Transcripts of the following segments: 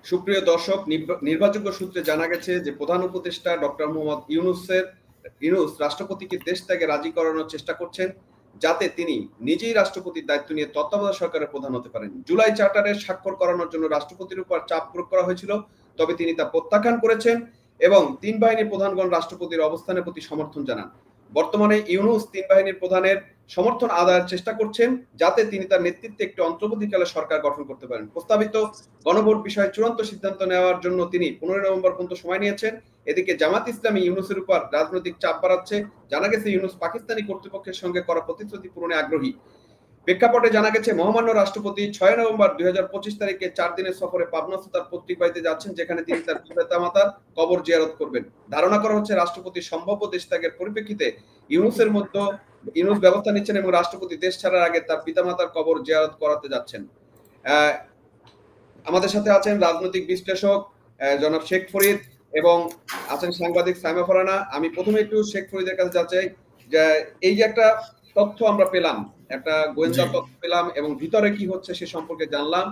সুপ্রিয় দর্শক, নির্ভরযোগ্য সূত্রে জানা গেছে যে প্রধান উপদেষ্টা ডক্টর মোহাম্মদ ইউনূস রাষ্ট্রপতিকে দেশ ত্যাগে রাজি করানোর চেষ্টা করছেন, যাতে তিনি নিজেই রাষ্ট্রপতির দায়িত্ব নিয়ে তত্ত্বাবধায়ক সরকারের প্রধান হতে পারেন। জুলাই চার্টারে স্বাক্ষর করানোর জন্য রাষ্ট্রপতির উপর চাপ প্রয়োগ করা হয়েছিল, তবে তিনি তা প্রত্যাখ্যান করেছেন এবং তিন বাহিনীর প্রধানগণ রাষ্ট্রপতির অবস্থানের প্রতি সমর্থন জানান। বর্তমানে ইউনূস তিন বাহিনীর প্রধানের সমর্থন আদায়ের চেষ্টা করছেন, যাতে তিনি তার নেতৃত্বে একটি অন্তর্বর্তীকালীন সরকার গঠন করতে পারেন। প্রস্তাবিত গণভোট বিষয়ে চূড়ান্ত সিদ্ধান্ত নেওয়ার জন্য তিনি 15 নভেম্বর পর্যন্ত সময় নিয়েছেন। এদিকে জামাত ইসলামী ইউনূসের উপর রাজনৈতিক চাপ বাড়াচ্ছে। জানা গেছে ইউনূস পাকিস্তানি কর্তৃপক্ষের সঙ্গে করা প্রতিশ্রুতি পূরণে আগ্রহী। প্রেক্ষাপটে জানা গেছে মহামান্য রাষ্ট্রপতি 6 নভেম্বর 2025 তারিখে 4 দিনের সফরে পাবনাস্থ তার পৈতৃক বাড়িতে যাচ্ছেন, যেখানে তিনি তার পিতামাতার কবর জিয়ারত করবেন। ধারণা করা হচ্ছে রাষ্ট্রপতির সম্ভাব্য দেশ ত্যাগের পরিপ্রেক্ষিতে ইউনূস ব্যবস্থা নিচ্ছেন এবং রাষ্ট্রপতি দেশ ছাড়ার আগে তার পিতামাতার কবর জিয়ারত করাতে যাচ্ছেন। আমাদের সাথে আছেন রাজনৈতিক বিশ্লেষক জনাব শেখ ফরিদ এবং আছেন সাংবাদিক সাইমা ফারহানা। আমি প্রথমে একটু শেখ ফরিদের কাছে যাচ্ছি যে এই যে একটা তথ্য আমরা পেলাম, একটা গোয়েন্দা তথ্য পেলাম এবং ভিতরে কি হচ্ছে সে সম্পর্কে জানলাম।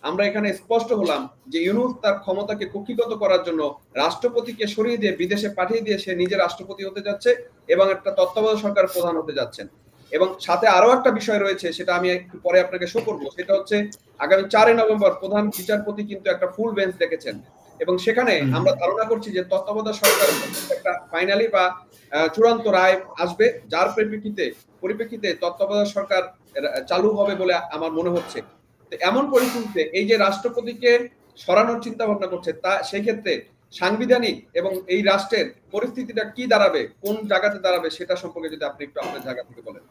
আমরা এখানে স্পষ্ট হলাম যে ইউনূস তার ক্ষমতাকে কক্ষিগত করার জন্য রাষ্ট্রপতিকে সরিয়ে দিয়ে বিদেশে পাঠিয়ে দিয়ে সে নিজে রাষ্ট্রপতি হতে যাচ্ছে এবং একটা তত্ত্বাবধায়ক সরকার প্রধান হতে যাচ্ছেন। এবং সাথে আরো একটা বিষয় রয়েছে, সেটা আমি একটু পরে আপনাকে শো করবো। সেটা হচ্ছে আগামী 4 নভেম্বর প্রধান বিচারপতি কিন্তু একটা ফুল বেঞ্চ ডেকেছেন এবং সেখানে আমরা ধারণা করছি যে তত্ত্বাবধায়ক সরকার একটা ফাইনালি বা চূড়ান্ত রায় আসবে, যার পরিপ্রেক্ষিতে তত্ত্বাবধায়ক সরকার চালু হবে বলে আমার মনে হচ্ছে। তো এমন পরিস্থিতিতে এই যে রাষ্ট্রপতিকে সরানোর চিন্তা ভাবনা করছে, তা সেই ক্ষেত্রে সাংবিধানিক এবং এই রাষ্ট্রের পরিস্থিতিটা কি দাঁড়াবে, কোন জায়গাতে দাঁড়াবে, সেটা সম্পর্কে যদি আপনি একটু আপনার জায়গা থেকে বলেন।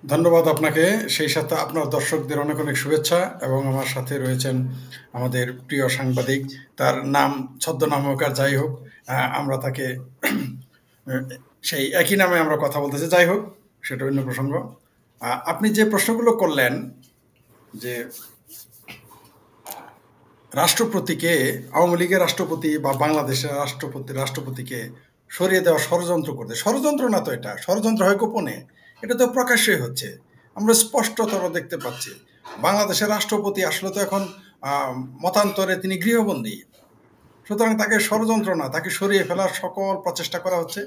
ধন্যবাদ আপনাকে, সেই সাথে আপনার দর্শকদের অনেক অনেক শুভেচ্ছা। এবং আমার সাথে রয়েছেন আমাদের প্রিয় সাংবাদিক, তার নাম ছদ্মনাম হোক আর যাই হোক, আমরা তাকে সেই একই নামে আমরা কথা বলতেছি, যাই হোক সেটা অন্য প্রসঙ্গ। আপনি যে প্রশ্নগুলো করলেন যে রাষ্ট্রপতিকে, আওয়ামী লীগের রাষ্ট্রপতি বা বাংলাদেশের রাষ্ট্রপতিকে সরিয়ে দেওয়া ষড়যন্ত্র করতে, ষড়যন্ত্র না তো, এটা ষড়যন্ত্র হয় গোপনে, এটা তো প্রকাশ্যই হচ্ছে, আমরা স্পষ্টতর দেখতে পাচ্ছি। বাংলাদেশের রাষ্ট্রপতি আসলে তো এখন মতান্তরে তিনি গৃহবন্দী, সুতরাং তাকে ষড়যন্ত্র না, তাকে সরিয়ে ফেলার সকল প্রচেষ্টা করা হচ্ছে।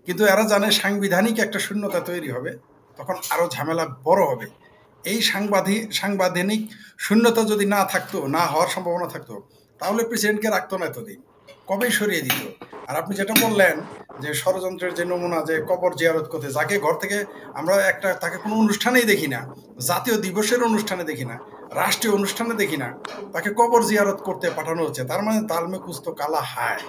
কিন্তু এরা জানে সাংবিধানিক একটা শূন্যতা তৈরি হবে, তখন আরো ঝামেলা বড় হবে। এই সাংবিধানিক শূন্যতা যদি না থাকতো, না হওয়ার সম্ভাবনা থাকতো, তাহলে প্রেসিডেন্টকে রাখতো না এতদিন, কবেই সরিয়ে দিত। আর আপনি যেটা বললেন যে ষড়যন্ত্রের যে নমুনা, যে কবর জিয়ারত করতে, যাকে ঘর থেকে আমরা তাকে কোনো অনুষ্ঠানেই দেখি না, জাতীয় দিবসের অনুষ্ঠানে দেখি না, রাষ্ট্রীয় অনুষ্ঠানে দেখি না, তাকে কবর জিয়ারত করতে পাঠানো হচ্ছে, তার মানে দালমে কুস্ত কালা হায়।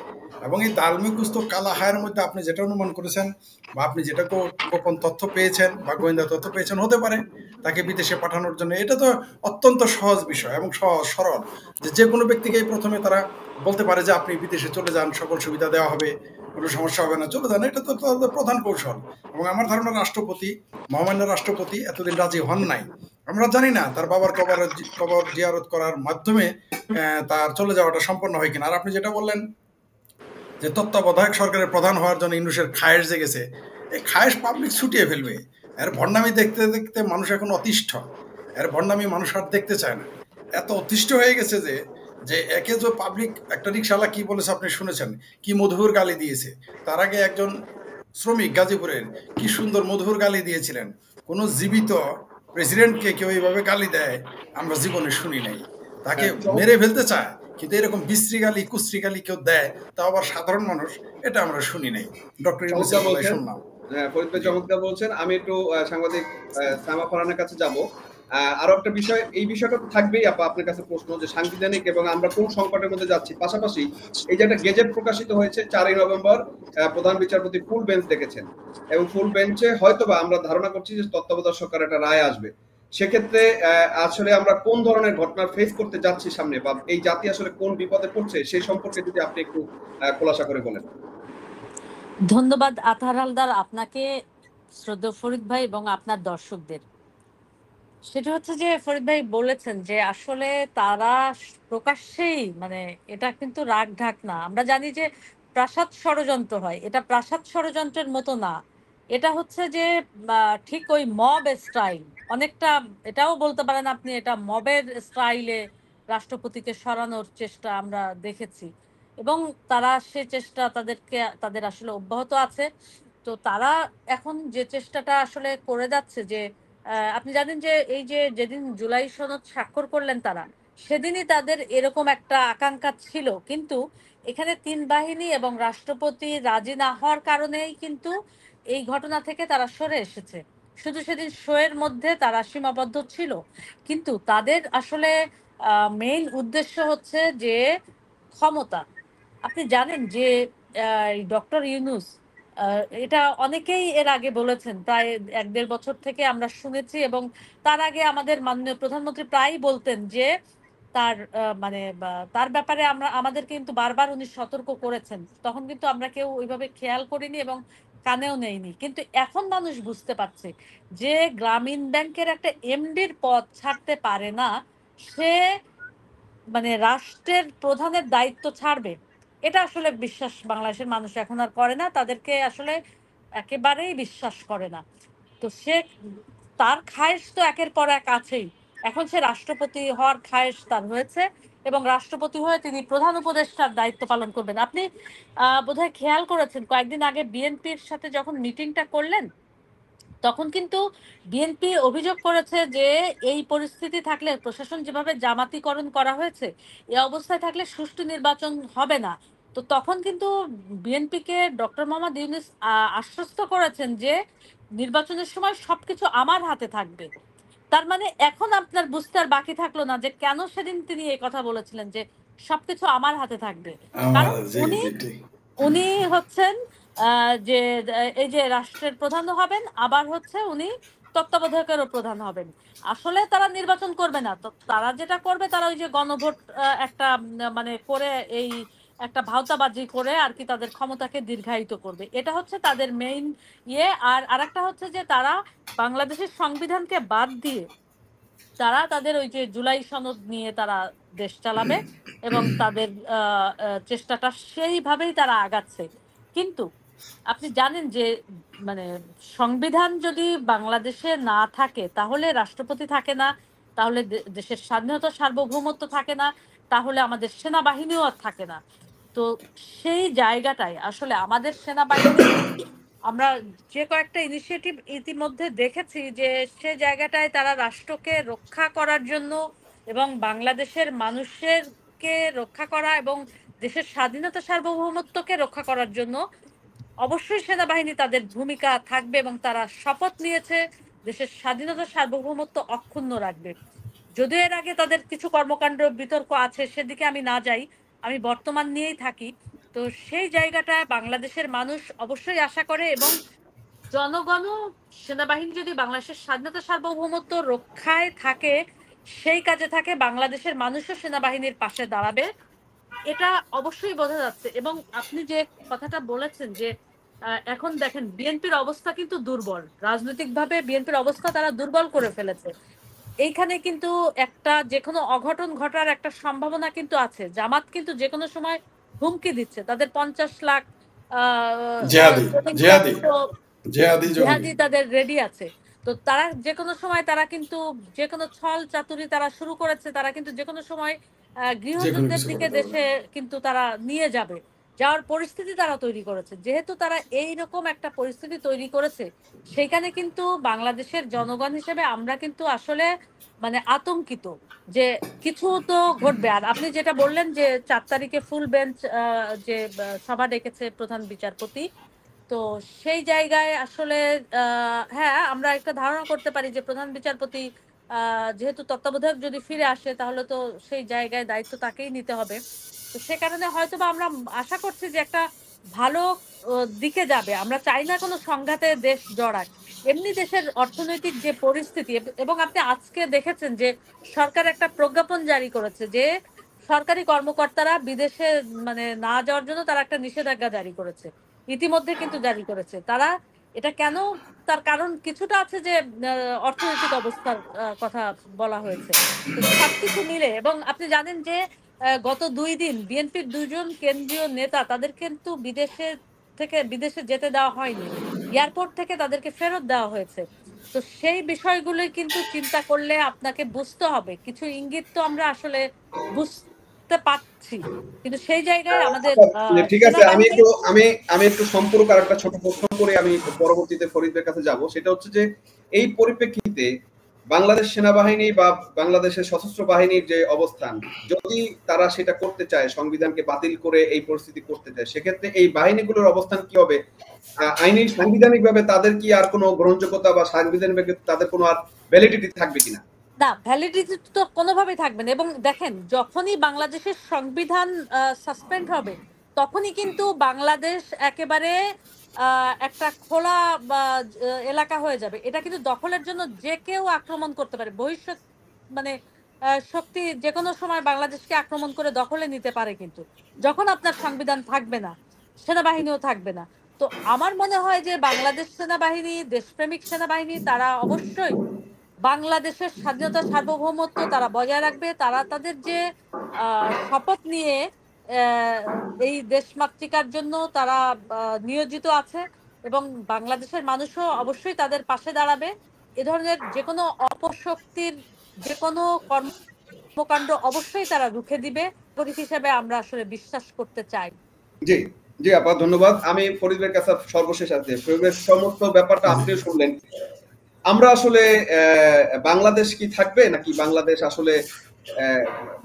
এবং এই দালমে কুস্ত কালা হায়ের মধ্যে আপনি যেটা অনুমান করেছেন বা আপনি যেটা গোপন তথ্য পেয়েছেন বা গোয়েন্দা তথ্য পেয়েছেন, হতে পারে তাকে বিদেশে পাঠানোর জন্য। এটা তো অত্যন্ত সহজ বিষয় এবং সহজ সরল, যে কোনো ব্যক্তিকেই প্রথমে তারা বলতে পারে যে আপনি বিদেশে চলে যান, সকল সুবিধা দেওয়া হবে, কোনো সমস্যা হবে না, চলে যান। এটা তো তাদের প্রধান কৌশল। এবং আমার ধারণা মহামান্য রাষ্ট্রপতি এতদিন রাজি হন নাই। আমরা জানি না তার বাবার কবর জিয়ারত করার মাধ্যমে তার চলে যাওয়াটা সম্পন্ন হয় কিনা। আর আপনি যেটা বললেন যে তত্ত্বাবধায়ক সরকারের প্রধান হওয়ার জন্য ইউনূসের খায়েশ জেগেছে, এই খায়েশ পাবলিক ছুটিয়ে ফেলবে। এর ভণ্ডামি দেখতে দেখতে মানুষ এখন অতিষ্ঠ, এর ভণ্ডামি মানুষ আর দেখতে চায় না, এত অতিষ্ঠ হয়ে গেছে যে একে যে পাবলিক, একটা রিক্সাওয়ালা কি বলেছে আপনি শুনেছেন, কি মধুর গালি দিয়েছে। তার আগে একজন শ্রমিক গাজীপুরের কি সুন্দর মধুর গালি দিয়েছিলেন। কোনো জীবিত প্রেসিডেন্টকে কেউ এইভাবে গালি দেয় আমরা জীবনে শুনি নাই। তাকে মেরে ফেলতে চায়, কিন্তু এরকম বিশ্রী গালি কুশ্রী গালি কেউ দেয়, তা আবার সাধারণ মানুষ, এটা আমরা শুনি নাই। ডক্টর ইউনূসের বলে শুনলাম। ফরিদ ভাই চমৎকার বলছেন। আমি একটু সাংবাদিক সাইমা ফারহানার কাছে যাব। আরো একটা বিষয়, এই বিষয়টা তো থাকবেই আপা আপনার কাছে প্রশ্ন, যে সাংবিধানিক এবং আমরা কোন সংকটের মধ্যে যাচ্ছি। পাশাপাশি এই যে একটা গেজেট প্রকাশিত হয়েছে 4 নভেম্বর, প্রধান বিচারপতি ফুল বেঞ্চ ডেকেছেন এবং ফুল বেঞ্চে হয়তোবা আমরা ধারণা করছি যে তত্ত্বাবধায়ক সরকার একটা রায় আসবে। সেক্ষেত্রে আসলে আমরা কোন ধরনের ঘটনা ফেস করতে যাচ্ছি সামনে, বা এই জাতি আসলে কোন বিপদে পড়ছে, সেই সম্পর্কে যদি আপনি একটু খোলাসা করে বলেন। ধন্যবাদ আতহার হালদার, আপনাকে, শ্রদ্ধেয় ফরিদ ভাই এবং আপনার দর্শকদের। সেটা হচ্ছে যে ফরিদ ভাই বলেছেন যে আসলে তারা প্রকাশ্যেই, মানে এটা কিন্তু রাগ ঢাক না। আমরা জানি যে প্রাসাদ ষড়যন্ত্র হয়, এটা প্রাসাদ ষড়যন্ত্রের মতো না। এটা হচ্ছে যে ঠিক ওই মব স্টাইল, অনেকটা এটাও বলতে পারেন আপনি, এটা মবের স্টাইলে রাষ্ট্রপতিকে সরানোর চেষ্টা আমরা দেখেছি এবং তারা সে চেষ্টা তাদের আসলে অব্যাহত আছে। তো তারা এখন যে চেষ্টাটা আসলে করে যাচ্ছে যে আপনি জানেন যে এই যে যেদিন জুলাই সনদ স্বাক্ষর করলেন তারা, সেদিনই তাদের এরকম একটা আকাঙ্ক্ষা ছিল, কিন্তু এখানে ৩ বাহিনী এবং রাষ্ট্রপতি রাজি না হওয়ার কারণেই কিন্তু এই ঘটনা থেকে তারা সরে এসেছে। শুধু সেদিন শো এর মধ্যে তারা সীমাবদ্ধ ছিল, কিন্তু তাদের আসলে মেইন উদ্দেশ্য হচ্ছে যে ক্ষমতা। আপনি জানেন যে ডক্টর ইউনূস, এটা অনেকেই এর আগে বলেছেন, প্রায় ১-১.৫ বছর থেকে আমরা শুনেছি, এবং তার আগে আমাদের মাননীয় প্রধানমন্ত্রী প্রায়ই বলতেন যে তার ব্যাপারে আমাদের কিন্তু বারবার উনি সতর্ক করেছেন। তখন কিন্তু আমরা কেউ ওইভাবে খেয়াল করিনি এবং কানেও নেইনি। কিন্তু এখন মানুষ বুঝতে পারছে যে গ্রামীণ ব্যাংকের একটা এমডির পদ ছাড়তে পারে না, সে রাষ্ট্রের প্রধানের দায়িত্ব ছাড়বে। এটা আসলে বিশ্বাস বাংলাদেশের মানুষ এখন আর করে না, তাদেরকে আসলে একেবারেই বিশ্বাস করে না। তো তার খায়েশ তো একের পর এক আছেই। এখন সে রাষ্ট্রপতি হওয়ার খায়েশ তার হয়েছে এবং রাষ্ট্রপতি হয়ে তিনি প্রধান উপদেষ্টার দায়িত্ব পালন করবেন। আপনি বোধহয় খেয়াল করেছেন, কয়েকদিন আগে বিএনপির সাথে যখন মিটিংটা করলেন, তখন কিন্তু বিএনপি অভিযোগ করেছে যে এই পরিস্থিতি থাকলে, প্রশাসন যেভাবে জামাতিকরণ করা হয়েছে, এই অবস্থায় থাকলে সুষ্ঠু নির্বাচন হবে না। তো তখন কিন্তু বিএনপিকে ডক্টর মোহাম্মদ ইউনূস আশ্বস্ত করেছেন যে নির্বাচনের সময় সবকিছু আমার হাতে থাকবে। তার মানে এখন আপনার বুঝতে আর বাকি থাকলো না যে কেন সেদিন তিনি এই কথা বলেছিলেন যে সবকিছু আমার হাতে থাকবে। কারণ উনি হচ্ছেন যে এই যে রাষ্ট্রের প্রধানও হবেন, আবার হচ্ছে উনি তত্ত্বাবধায়কেরও প্রধান হবেন। আসলে তারা নির্বাচন করবে না, তো তারা যেটা করবে, তারা ওই যে গণভোট একটা করে এই একটা ভাওতাবাজি করে আর কি তাদের ক্ষমতাকে দীর্ঘায়িত করবে। এটা হচ্ছে তাদের মেইন ইয়ে। আর আরেকটা হচ্ছে যে তারা বাংলাদেশের সংবিধানকে বাদ দিয়ে তারা তাদের ওই যে জুলাই সনদ নিয়ে তারা দেশ চালাবে এবং তাদের চেষ্টাটা সেইভাবেই তারা আগাচ্ছে। কিন্তু আপনি জানেন যে সংবিধান যদি বাংলাদেশে না থাকে, তাহলে রাষ্ট্রপতি থাকে না, তাহলে দেশের স্বাধীনতা সার্বভৌমত্ব থাকে না, তাহলে আমাদের সেনাবাহিনীও আর থাকে না। তো সেই জায়গাটায় আসলে আমাদের সেনাবাহিনী, আমরা যে কয়েকটা ইনিশিয়েটিভ ইতিমধ্যে দেখেছি যে সে জায়গাটায় তারা রাষ্ট্রকে রক্ষা করার জন্য এবং বাংলাদেশের মানুষেরকে রক্ষা করা এবং দেশের স্বাধীনতা সার্বভৌমত্বকে রক্ষা করার জন্য অবশ্যই সেনাবাহিনী তাদের ভূমিকা থাকবে এবং তারা শপথ নিয়েছে দেশের স্বাধীনতা সার্বভৌমত্ব অক্ষুণ্ণ রাখবে। যদিও এর আগে তাদের কিছু কর্মকাণ্ড বিতর্ক আছে, সেদিকে আমি না যাই, আমি বর্তমান নিয়েই থাকি। তো সেই জায়গাটায় বাংলাদেশের মানুষ অবশ্যই আশা করে এবং জনগণও, সেনাবাহিনী যদি বাংলাদেশের স্বাধীনতা সার্বভৌমত্ব রক্ষায় থাকে, সেই কাজে থাকে, বাংলাদেশের মানুষও সেনাবাহিনীর পাশে দাঁড়াবে, এটা অবশ্যই বোঝা যাচ্ছে। এবং আপনি যে কথাটা বলেছেন যে এখন দেখেন বিএনপির অবস্থা কিন্তু দুর্বল, রাজনৈতিকভাবে বিএনপির অবস্থা তারা দুর্বল করে ফেলেছে। এইখানে কিন্তু একটা যে কোনো অঘটন ঘটার একটা সম্ভাবনা কিন্তু আছে। জামাত কিন্তু যে কোনো সময় হুমকি দিচ্ছে, তাদের 50 লাখ জেহাদি তাদের রেডি আছে। তো তারা যে কোনো সময়, তারা কিন্তু যে কোনো ছল চাতুরি তারা শুরু করেছে, তারা কিন্তু যে কোনো সময় গৃহযুদ্ধের দিকে দেশে কিন্তু তারা নিয়ে যাবে, যাওয়ার পরিস্থিতি তারা তৈরি করেছে। যেহেতু তারা এইরকম একটা পরিস্থিতি তৈরি করেছে, সেইখানে কিন্তু বাংলাদেশের জনগণ হিসেবে আমরা কিন্তু আসলে আতঙ্কিত যে কিছু তো ঘটবে। আর আপনি যেটা বললেন যে 4 তারিখে ফুল বেঞ্চ যে সভা ডেকেছে প্রধান বিচারপতি, তো সেই জায়গায় আসলে হ্যাঁ, আমরা একটা ধারণা করতে পারি যে প্রধান বিচারপতি যেহেতু তত্ত্বাবধায়ক যদি ফিরে আসে, তাহলে তো সেই জায়গায় দায়িত্ব তাকেই নিতে হবে। তো সে কারণে হয়তো বা আমরা আশা করছি যে একটা ভালো দিকে যাবে। আমরা চাই না কোনো সংঘাতে দেশ জড়াক। এমনি দেশের অর্থনৈতিক যে পরিস্থিতি, এবং আপনি আজকে দেখেছেন যে সরকার একটা প্রজ্ঞাপন জারি করেছে যে সরকারি কর্মকর্তারা বিদেশে না যাওয়ার জন্য তারা একটা নিষেধাজ্ঞা জারি করেছে, ইতিমধ্যে কিন্তু জারি করেছে তারা। এটা কেন, তার কারণ কিছুটা আছে যে অর্থনৈতিক অবস্থার কথা বলা হয়েছে। তো সবকিছু মিলে, এবং আপনি জানেন যে গত 2 দিন বিএনপির 2 জন কেন্দ্রীয় নেতা, তাদের কিন্তু বিদেশে যেতে দেওয়া হয়নি, এয়ারপোর্ট থেকে তাদেরকে ফেরত দেওয়া হয়েছে। তো সেই বিষয়গুলো কিন্তু চিন্তা করলে আপনাকে বুঝতে হবে, কিছু ইঙ্গিত তো আমরা আসলে বুঝতে পারছি, কিন্তু সেই জায়গায় আমাদের ঠিক আছে, সেনাবাহিনী আমি একটু সম্পূরক আর একটা ছোট প্রশ্ন করে আমি পরবর্তীতে ফরিদের কাছে যাব। সেটা হচ্ছে যে এই পরিপ্রেক্ষিতে বাংলাদেশ সেনাবাহিনী বা বাংলাদেশের সশস্ত্র বাহিনীর যে অবস্থান, যদি তারা সেটা করতে চায়, সংবিধানকে বাতিল করে এই পরিস্থিতি করতে চায়, সেক্ষেত্রে এই বাহিনীগুলোর অবস্থান কি হবে? আইনি সাংবিধানিক ভাবে তাদের কি আর কোনো গ্রহণযোগ্যতা বা সাংবিধানিক ভাবে তাদের কোনো আর ভ্যালিডিটি থাকবে কিনা? না, ভ্যালিডিটি তো কোনোভাবেই থাকবে না। এবং দেখেন, যখনই বাংলাদেশের সংবিধান সাসপেন্ড হবে, তখনই কিন্তু বাংলাদেশ একেবারে একটা খোলা এলাকা হয়ে যাবে। এটা কিন্তু দখলের জন্য যে কেউ আক্রমণ করতে পারে, বহিঃশক মানে শক্তি যে কোনো সময় বাংলাদেশকে আক্রমণ করে দখলে নিতে পারে। কিন্তু যখন আপনার সংবিধান থাকবে না, সেনাবাহিনীও থাকবে না। তো আমার মনে হয় যে বাংলাদেশ সেনাবাহিনী, দেশপ্রেমিক সেনাবাহিনী, তারা অবশ্যই বাংলাদেশের স্বাধীনতা সার্বভৌমত্ব তারা বজায় রাখবে। তারা তাদের যে শপথ নিয়ে এই দেশমাতৃকার জন্য তারা নিয়োজিত আছে, এবং বাংলাদেশের মানুষও অবশ্যই তাদের পাশে দাঁড়াবে। এ ধরনের যে কোনো অপশক্তির যে কোনো কর্মকাণ্ড অবশ্যই তারা রুখে দিবে। নাগরিক হিসেবে আমরা আসলে বিশ্বাস করতে চাই। জি জি আপা, ধন্যবাদ। আমি ফরিদের কাছে সর্বশেষ আছে, ফরিদের সমস্ত ব্যাপারটা আপনিও শুনলেন। আমরা আসলে বাংলাদেশ কি থাকবে, নাকি বাংলাদেশ আসলে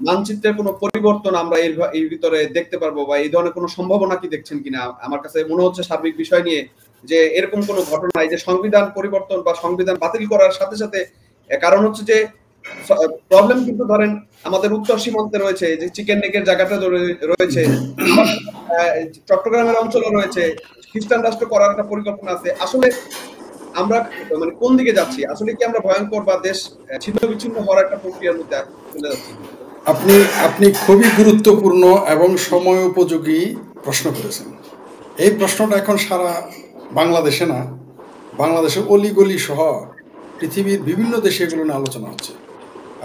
মানচিত্রের কোনো পরিবর্তন আমরা এর ভিতরে দেখতে পারবো, বা এই ধরনের কোনো সম্ভাবনা কি দেখছেন কিনা? আমার কাছে মনে হচ্ছে সার্বিক বিষয় নিয়ে যে এরকম কোনো ঘটনা, এই যে সংবিধান পরিবর্তন বা সংবিধান বাতিল করার সাথে সাথে, কারণ হচ্ছে যে প্রবলেম কিন্তু ধরেন আমাদের উত্তর সীমান্তে রয়েছে, যে চিকেন নেকের জায়গাটা রয়েছে, চট্টগ্রামের অঞ্চলে রয়েছে, খ্রিস্টান রাষ্ট্র করার একটা পরিকল্পনা আছে। আসলে আমরা মানে কোন দিকে যাচ্ছি? আসলে কি আমরা ভয়ঙ্কর বা দেশ ছিন্ন বিচ্ছিন্ন হওয়ার একটা প্রক্রিয়ার মধ্যে চলে যাচ্ছি? আপনি খুবই গুরুত্বপূর্ণ এবং সময় উপযোগী প্রশ্ন করেছেন। এই প্রশ্নটা এখন সারা বাংলাদেশে না, বাংলাদেশের অলিগলি সহ পৃথিবীর বিভিন্ন দেশে এগুলো নিয়ে আলোচনা হচ্ছে।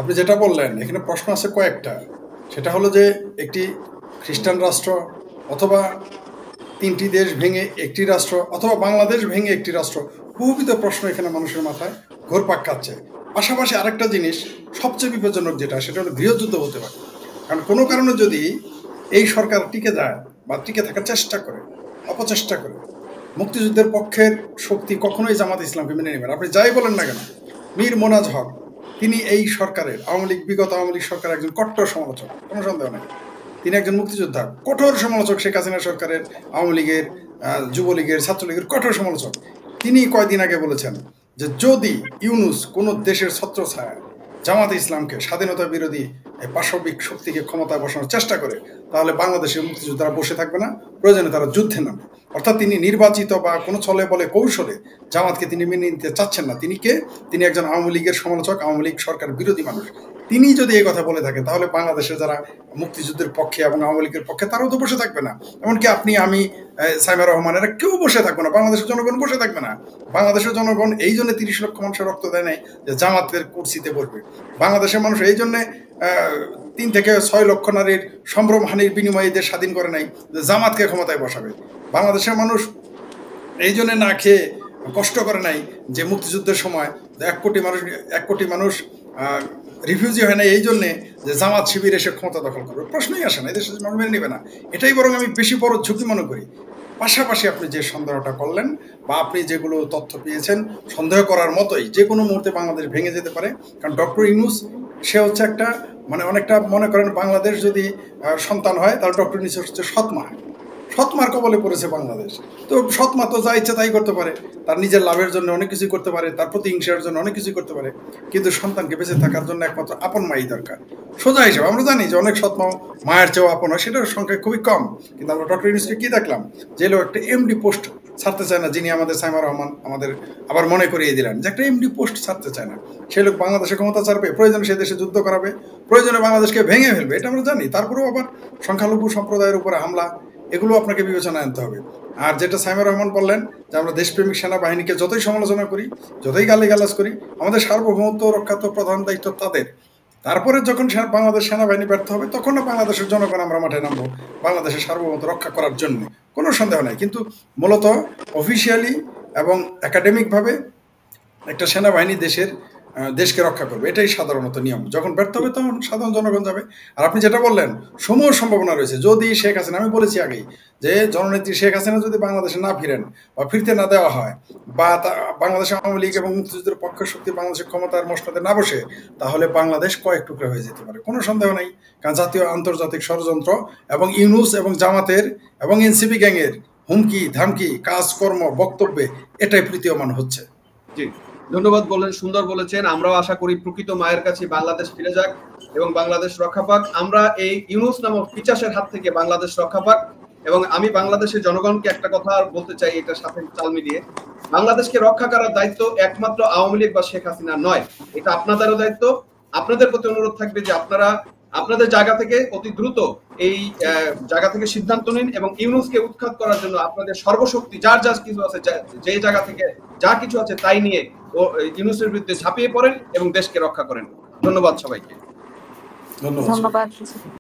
আপনি যেটা বললেন, এখানে প্রশ্ন আছে কয়েকটা। সেটা হলো যে একটি খ্রিস্টান রাষ্ট্র, অথবা তিনটি দেশ ভেঙে একটি রাষ্ট্র, অথবা বাংলাদেশ ভেঙে একটি রাষ্ট্র। বহুবিধ প্রশ্ন এখানে মানুষের মাথায় ঘুরপাক খাচ্ছে। পাশাপাশি আরেকটা জিনিস সবচেয়ে বিপজ্জনক যেটা, সেটা হলো গৃহযুদ্ধ হতে পারে। কারণ কোনো কারণে যদি এই সরকার টিকে যায় বা টিকে থাকার চেষ্টা করে, অপচেষ্টা করে, মুক্তিযুদ্ধের পক্ষের শক্তি কখনোই জামাত ইসলামকে মেনে নেবেন। আপনি যাই বলেন না কেন, মীর মোনাজ হক তিনি এই সরকারের, বিগত আওয়ামী লীগ সরকারের একজন কট্টর সমালোচক, কোনো সন্দেহ নেই। তিনি একজন মুক্তিযোদ্ধা, কঠোর সমালোচক শেখ হাসিনা সরকারের, আওয়ামী লীগের, যুবলীগের, ছাত্রলীগের কঠোর সমালোচক। তিনি কয়েকদিন আগে বলেছেন যে যদি ইউনূস কোনো দেশের ছত্রছায়া জামাতে ইসলামকে, স্বাধীনতা বিরোধী পাশবিক শক্তিকে ক্ষমতায় বসানোর চেষ্টা করে, তাহলে বাংলাদেশের মুক্তিযোদ্ধারা বসে থাকবে না, প্রয়োজনে তারা যুদ্ধে নামবে। অর্থাৎ তিনি নির্বাচিত বা কোনো ছলে বলে কৌশলে জামাতকে তিনি মেনে নিতে চাচ্ছেন না। তিনি একজন আওয়ামী লীগের সমালোচক, আওয়ামী লীগ সরকার বিরোধী মানুষ। তিনি যদি এই কথা বলে থাকেন, তাহলে বাংলাদেশে যারা মুক্তিযুদ্ধের পক্ষে এবং আওয়ামী লীগের পক্ষে, তারাও তো বসে থাকবে না। এমনকি আপনি, আমি, সাইমা রহমান, এরা কেউ বসে থাকবে না। বাংলাদেশের জনগণ বসে থাকবে না। বাংলাদেশের জনগণ এই জন্য 30 লক্ষ মানুষের রক্ত দেয় নাই যে জামাতের কুর্সিতে বসবে। বাংলাদেশের মানুষ এই জন্যে 3 থেকে 6 লক্ষ নারীর সম্ভ্রমহানির বিনিময়ে দেশ স্বাধীন করে নাই যে জামাতকে ক্ষমতায় বসাবে। বাংলাদেশের মানুষ এই জন্য না খেয়ে কষ্ট করে নাই যে মুক্তিযুদ্ধের সময় 1 কোটি মানুষ রিফিউজি হয় না এই জন্যে যে জামাত শিবির এসে ক্ষমতা দখল করবে। প্রশ্নই আসে না, এদেশের মানুষ মেনে নেবে না। এটাই বরং আমি বেশি বড় ঝুঁকি মনে করি। পাশাপাশি আপনি যে সন্দেহটা করলেন বা আপনি যেগুলো তথ্য পেয়েছেন, সন্দেহ করার মতোই যে কোনো মুহূর্তে বাংলাদেশ ভেঙে যেতে পারে। কারণ ডক্টর ইউনূস সে হচ্ছে একটা, অনেকটা মনে করেন বাংলাদেশ যদি সন্তান হয়, তাহলে ডক্টর ইউনূস হচ্ছে সৎমা। সৎমার কবলে পড়েছে বাংলাদেশ। তো সৎমা তো যা ইচ্ছা তাই করতে পারে, তার নিজের লাভের জন্য অনেক কিছুই করতে পারে, তার প্রতিহিংসার জন্য অনেক কিছুই করতে পারে। কিন্তু সন্তানকে বেঁচে থাকার জন্য একমাত্র আপন মাই দরকার। সোজা হিসাবে আমরা জানি যে অনেক সৎমা মায়ের চেয়েও আপন হয়, সেটার সংখ্যা খুবই কম। কিন্তু আমরা ডক্টর ইউনূসকে কি দেখলাম, যে লোক একটা এমডি পোস্ট ছাড়তে চায় না, যিনি আমাদের সাইমা রহমান আমাদের আবার মনে করিয়ে দিলেন যে একটা এমডি পোস্ট ছাড়তে চায় না। সে লোক বাংলাদেশে ক্ষমতা ছাড়বে, প্রয়োজনে সে দেশে যুদ্ধ করাবে, প্রয়োজনে বাংলাদেশকে ভেঙে ফেলবে, এটা আমরা জানি। তারপরেও আবার সংখ্যালঘু সম্প্রদায়ের উপরে হামলা, এগুলো আপনাকে বিবেচনায় আনতে হবে। আর যেটা সাইমা রহমান বললেন যে আমরা দেশপ্রেমিক সেনাবাহিনীকে যতই সমালোচনা করি, যতই গালিগালাজ করি, আমাদের সার্বভৌমত্ব রক্ষা তো প্রধান দায়িত্ব তাদের। তারপরে যখন বাংলাদেশ সেনাবাহিনী ব্যর্থ হবে, তখন না বাংলাদেশের জনগণ আমরা মাঠে নামবো বাংলাদেশের সার্বভৌমত্ব রক্ষা করার জন্য, কোনো সন্দেহ নাই। কিন্তু মূলত অফিসিয়ালি এবং একাডেমিকভাবে একটা সেনাবাহিনী দেশকে রক্ষা করবে, এটাই সাধারণত নিয়ম। যখন ব্যর্থ হবে তখন সাধারণ জনগণ যাবে। আর আপনি যেটা বললেন, সমূহ সম্ভাবনা রয়েছে যদি শেখ হাসিনা, আমি বলেছি আগেই যে জননেত্রী শেখ হাসিনা যদি বাংলাদেশে না ফিরেন বা ফিরতে না দেওয়া হয়, বা বাংলাদেশ আওয়ামী লীগ এবং মুক্তিযুদ্ধের পক্ষ শক্তি বাংলাদেশের ক্ষমতার মসনদে না বসে, তাহলে বাংলাদেশ কয়েক টুকরা হয়ে যেতে পারে, কোনো সন্দেহ নেই। কারণ জাতীয় আন্তর্জাতিক ষড়যন্ত্র এবং ইউনূস এবং জামাতের এবং এনসিপি গ্যাংয়ের হুমকি ধামকি কাজকর্ম বক্তব্যে এটাই প্রতীয়মান হচ্ছে। জি, ধন্যবাদ বলেন, সুন্দর বলেছেন। আমরাও আশা করি প্রকৃত মায়ের কাছে বাংলাদেশ ফিরে যাক এবং বাংলাদেশ রক্ষা পাক। আমরা এই ইউনূস নামক পিশাচের হাত থেকে বাংলাদেশ রক্ষা পাক। এবং আমি বাংলাদেশের জনগণকে একটা কথা বলতে চাই, এটার সাথে চাল মিলিয়ে, বাংলাদেশকে রক্ষা করার দায়িত্ব একমাত্র আওয়ামী লীগ বা শেখ হাসিনা নয়, এটা আপনাদেরও দায়িত্ব। আপনাদের প্রতি অনুরোধ থাকবে যে আপনারা আপনাদের জায়গা থেকে অতি দ্রুত এই জায়গা থেকে সিদ্ধান্ত নিন এবং ইউনূসকে উৎখাত করার জন্য আপনাদের সর্বশক্তি, যার যা কিছু আছে, যে জায়গা থেকে যা কিছু আছে তাই নিয়ে ইউনূসের বিরুদ্ধে ঝাঁপিয়ে পড়েন এবং দেশকে রক্ষা করেন। ধন্যবাদ সবাইকে। ধন্যবাদ।